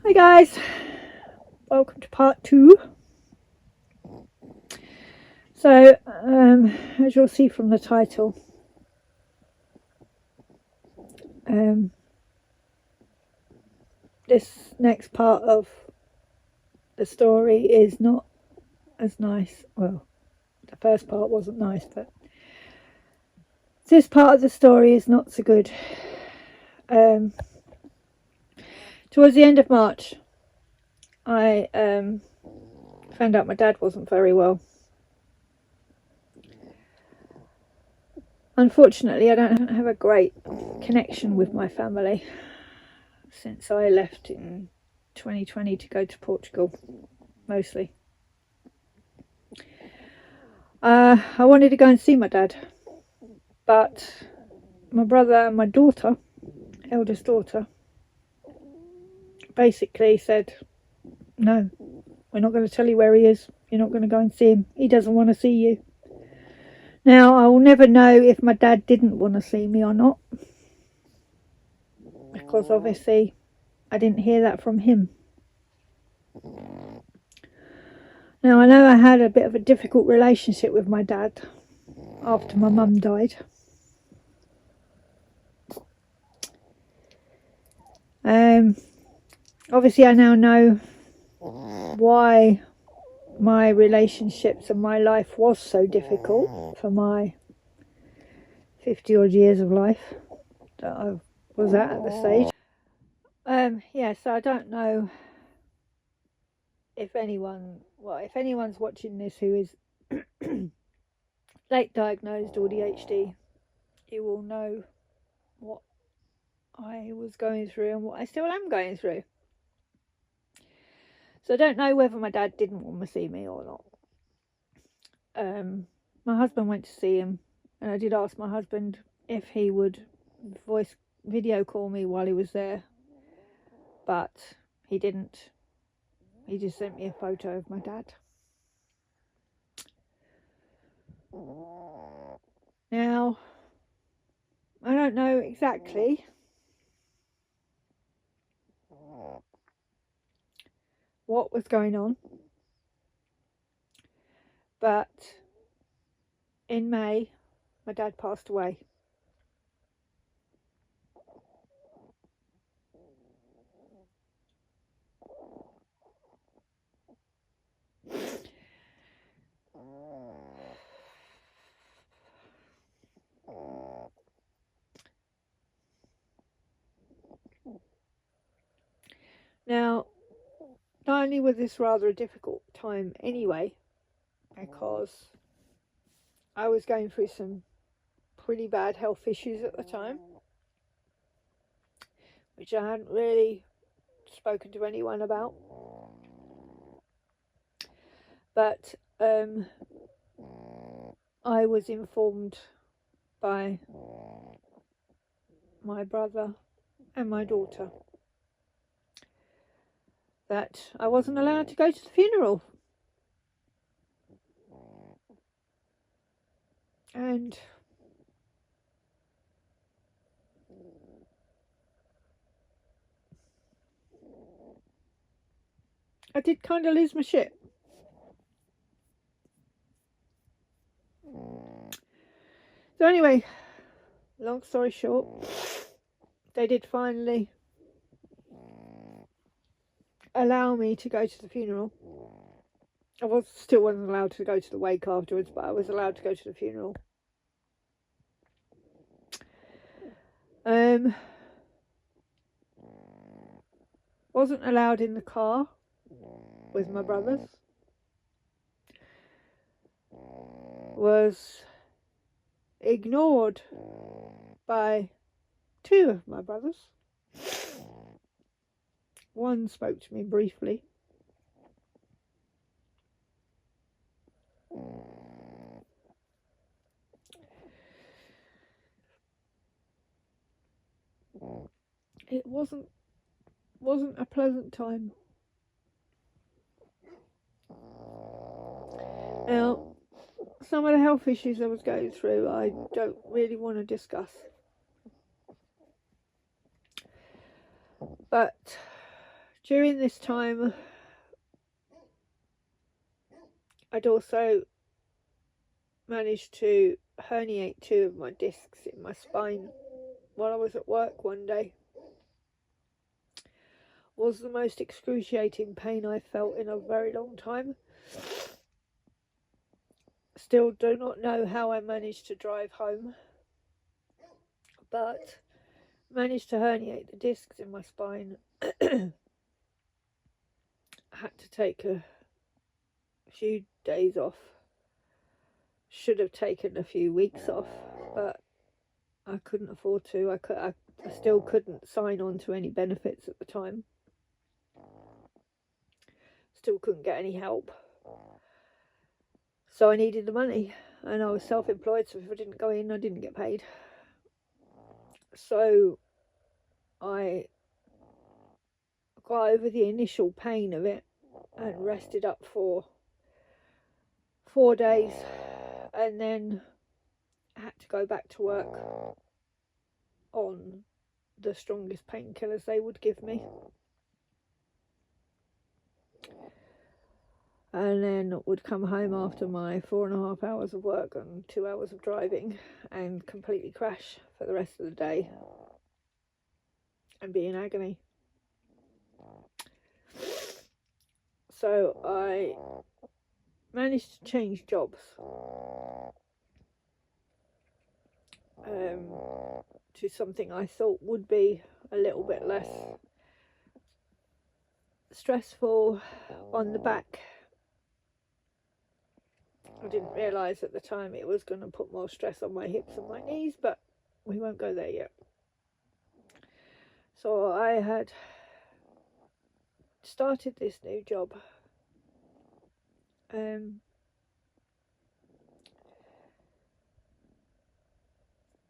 Hi guys, welcome to part 2. So, as you'll see from the title, this next part of the story is not as nice. Well, the first part wasn't nice, but this part of the story is not so good. Towards the end of March, I found out my dad wasn't very well. Unfortunately, I don't have a great connection with my family since I left in 2020 to go to Portugal, mostly. I wanted to go and see my dad, but my brother and my daughter, eldest daughter, basically said, no, we're not going to tell you where he is. You're not going to go and see him. He doesn't want to see you. Now, I will never know if my dad didn't want to see me or not, because obviously I didn't hear that from him. Now, I know I had a bit of a difficult relationship with my dad after my mum died. Obviously I now know why my relationships and my life was so difficult for my 50 odd years of life that I was at the stage. So I don't know if anyone's watching this who is late diagnosed ADHD, you will know what I was going through and what I still am going through. So I don't know whether my dad didn't want to see me or not. My husband went to see him, and I did ask my husband if he would video call me while he was there, but he didn't. He just sent me a photo of my dad. Now, I don't know exactly what was going on, but in May, my dad passed away. Now, not only was this rather a difficult time anyway, because I was going through some pretty bad health issues at the time, which I hadn't really spoken to anyone about. But I was informed by my brother and my daughter that I wasn't allowed to go to the funeral. And I did kind of lose my shit. So anyway, long story short, they did finally allow me to go to the funeral. I still wasn't allowed to go to the wake afterwards, but I was allowed to go to the funeral. Wasn't allowed in the car with my brothers. Was ignored by 2 of my brothers. One spoke to me briefly. It wasn't a pleasant time. Now, some of the health issues I was going through, I don't really want to discuss. But During this time, I'd also managed to herniate 2 of my discs in my spine while I was at work one day. It was the most excruciating pain I felt in a very long time. Still do not know how I managed to drive home, but managed to herniate the discs in my spine. I had to take a few days off. Should have taken a few weeks off, but I couldn't afford to. I still couldn't sign on to any benefits at the time. Still couldn't get any help. So I needed the money, and I was self-employed, so if I didn't go in, I didn't get paid. So I got over the initial pain of it and rested up for 4 days, and then had to go back to work on the strongest painkillers they would give me. And then would come home after my 4.5 hours of work and 2 hours of driving and completely crash for the rest of the day and be in agony. So I managed to change jobs to something I thought would be a little bit less stressful on the back. I didn't realise at the time it was going to put more stress on my hips and my knees, but we won't go there yet. So I had started this new job.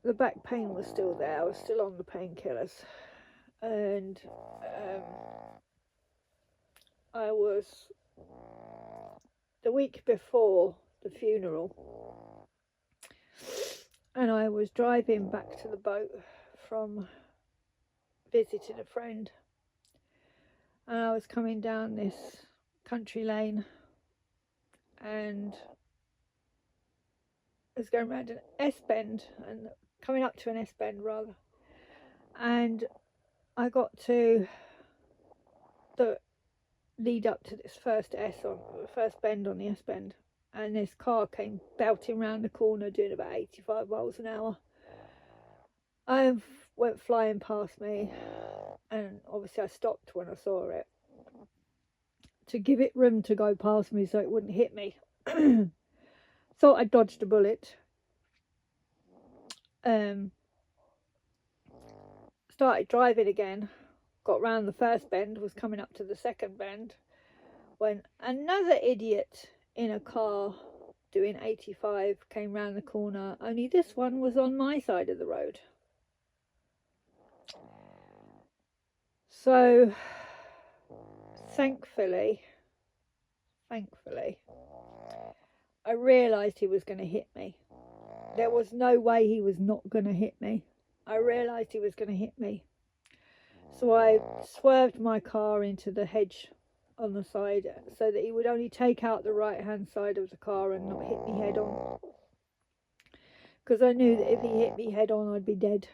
The back pain was still there. I was still on the painkillers, and I was the week before the funeral, and I was driving back to the boat from visiting a friend, and I was coming down this country lane, and I was going around an S-bend, and coming up to an S-bend rather, and I got to the lead up to this first bend on the S-bend, and this car came belting round the corner doing about 85 miles an hour. I went flying past me, and obviously I stopped when I saw it to give it room to go past me so it wouldn't hit me. Thought I dodged a bullet. Started driving again, got round the first bend, was coming up to the second bend, when another idiot in a car doing 85 came round the corner, only this one was on my side of the road. So thankfully I realised he was going to hit me. There was no way he was not going to hit me. I realised he was going to hit me. So I swerved my car into the hedge on the side so that he would only take out the right hand side of the car and not hit me head on. Because I knew that if he hit me head on, I'd be dead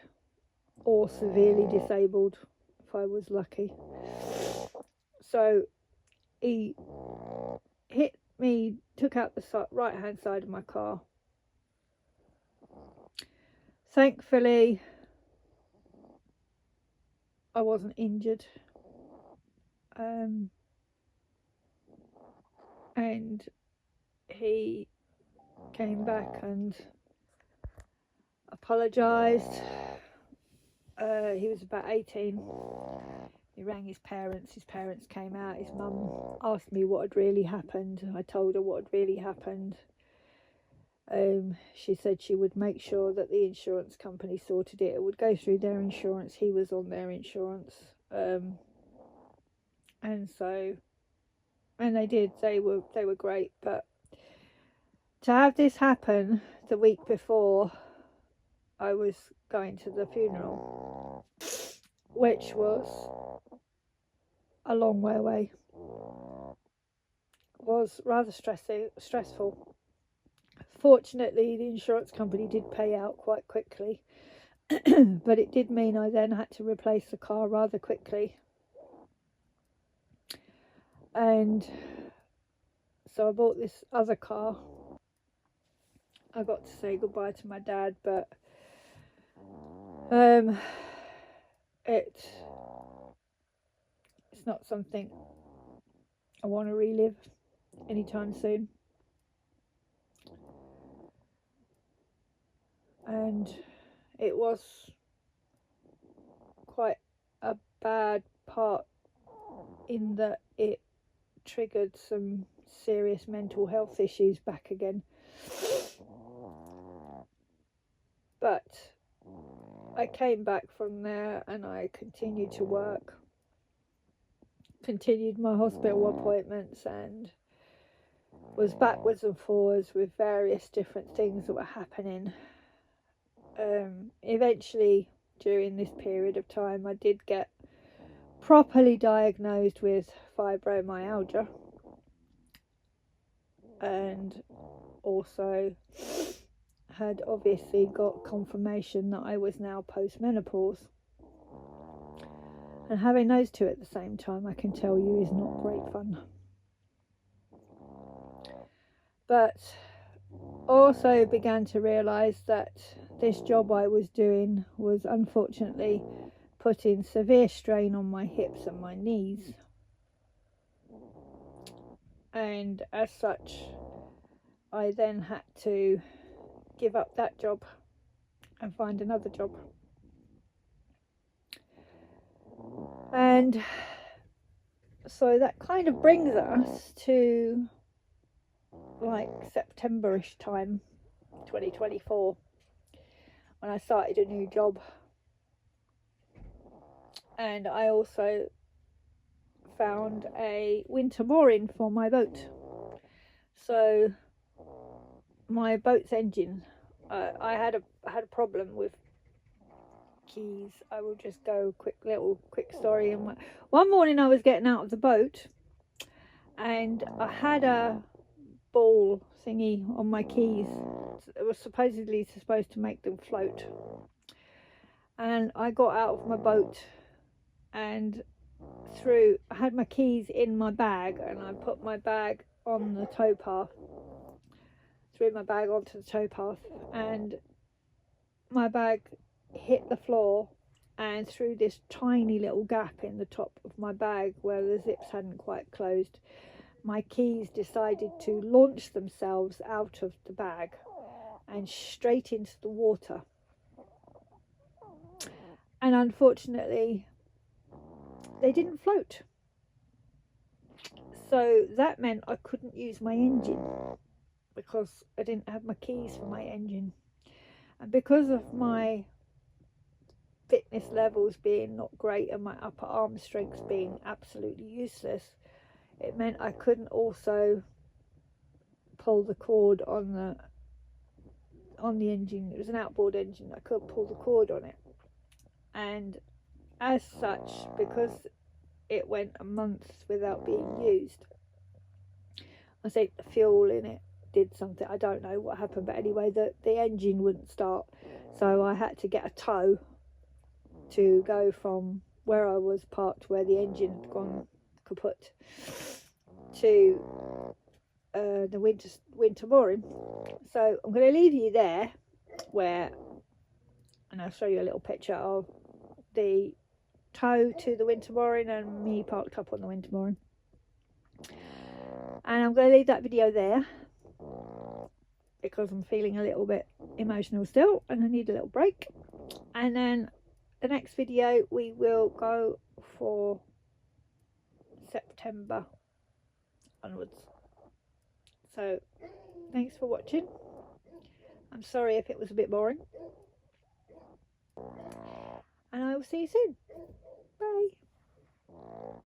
or severely disabled if I was lucky. So he hit me, took out the right hand side of my car. Thankfully, I wasn't injured. And he came back and apologised. He was about 18. He rang his parents. His parents came out. His mum asked me what had really happened. I told her what had really happened. She said she would make sure that the insurance company sorted it. It would go through their insurance. He was on their insurance. And they did. They were great. But to have this happen the week before I was going to the funeral, which was a long way away, was rather stressful. Fortunately, the insurance company did pay out quite quickly, but it did mean I then had to replace the car rather quickly. And so I bought this other car. I got to say goodbye to my dad, but it's not something I want to relive anytime soon. And it was quite a bad part in that it triggered some serious mental health issues back again. But I came back from there and I continued to work, continued my hospital appointments, and was backwards and forwards with various different things that were happening. Eventually, during this period of time, I did get properly diagnosed with fibromyalgia, and also had obviously got confirmation that I was now post-menopause. And having those two at the same time, I can tell you, is not great fun. But also began to realise that this job I was doing was unfortunately putting severe strain on my hips and my knees. And as such, I then had to give up that job and find another job. And so that kind of brings us to like September-ish time, 2024, when I started a new job. And I also found a winter mooring for my boat. So my boat's engine, I had a problem with keys. I will just go quick story. And one morning I was getting out of the boat and I had a ball thingy on my keys. It was supposedly supposed to make them float. And I got out of my boat and I had my keys in my bag, and I put my bag on the towpath, threw my bag onto the towpath, and my bag hit the floor, and through this tiny little gap in the top of my bag where the zips hadn't quite closed, my keys decided to launch themselves out of the bag and straight into the water. And unfortunately, they didn't float. So that meant I couldn't use my engine because I didn't have my keys for my engine. And because of my fitness levels being not great and my upper arm strength being absolutely useless, it meant I couldn't also pull the cord on the engine. It was an outboard engine. I couldn't pull the cord on it. And as such, because it went a month without being used, I think the fuel in it did something. I don't know what happened, but anyway, the engine wouldn't start. So I had to get a tow to go from where I was parked, where the engine had gone kaput, to the winter mooring. So I'm going to leave you there, and I'll show you a little picture of the tow to the winter mooring and me parked up on the winter mooring. And I'm going to leave that video there because I'm feeling a little bit emotional still and I need a little break. And then the next video we will go for September onwards. So thanks for watching. I'm sorry if it was a bit boring. And I will see you soon. Bye.